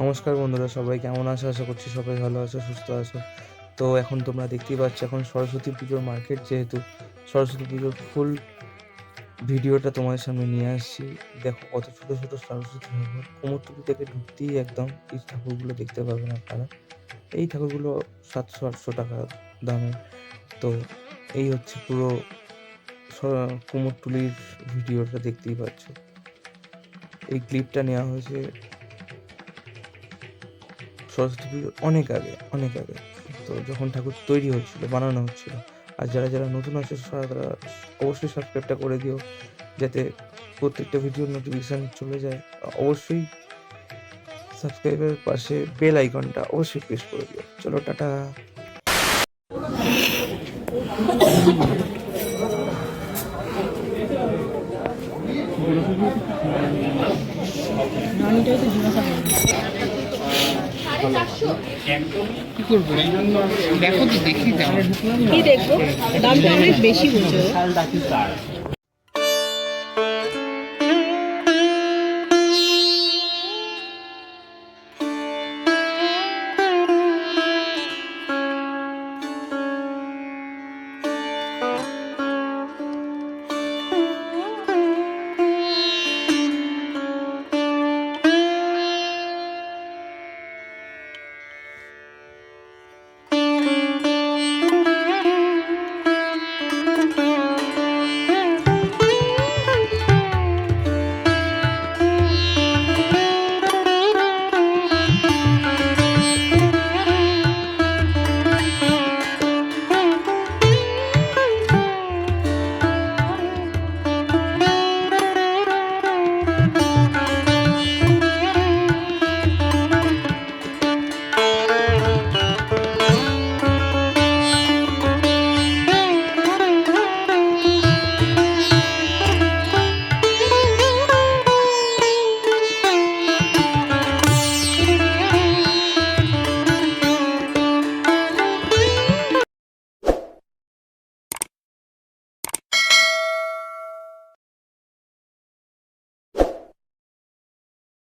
নমস্কার বন্ধুরা, সবাই কেমন আছো? আশা করছি সবাই ভালো আছো, সুস্থ আছো। তো এখন তোমরা দেখতেই পাচ্ছ, এখন সরস্বতী পুজোর মার্কেট, যেহেতু সরস্বতী পুজোর ফুল ভিডিওটা তোমাদের সামনে নিয়ে আসছি। দেখো কত ছোট ছোট সরস্বতী ঠাকুর, কুমোরটুলি থেকে ঢুকতেই একদম এই ঠাকুরগুলো দেখতে পাবেন আপনারা। এই ঠাকুরগুলো 700-800 টাকা দামের। তো এই হচ্ছে পুরো কুমোরটুলির ভিডিওটা দেখতেই পাচ্ছ। এই ক্লিপটা নেওয়া হয়েছে সরস্বতী পুজোর অনেক আগে। তো যখন ঠাকুর তৈরি হচ্ছিল, বানানো হচ্ছিল। আর যারা যারা নতুন আছে তারা অবশ্যই সাবস্ক্রাইবটা করে দিও, যাতে প্রত্যেকটা ভিডিওর নোটিফিকেশান চলে যায়। অবশ্যই সাবস্ক্রাইবের পাশে বেল আইকনটা অবশ্যই প্রেস করে দিও। চলো, টাটা। কি করবো দেখো তো, দেখি দাম কি দেখবো? দামটা অনেক বেশি বলছো।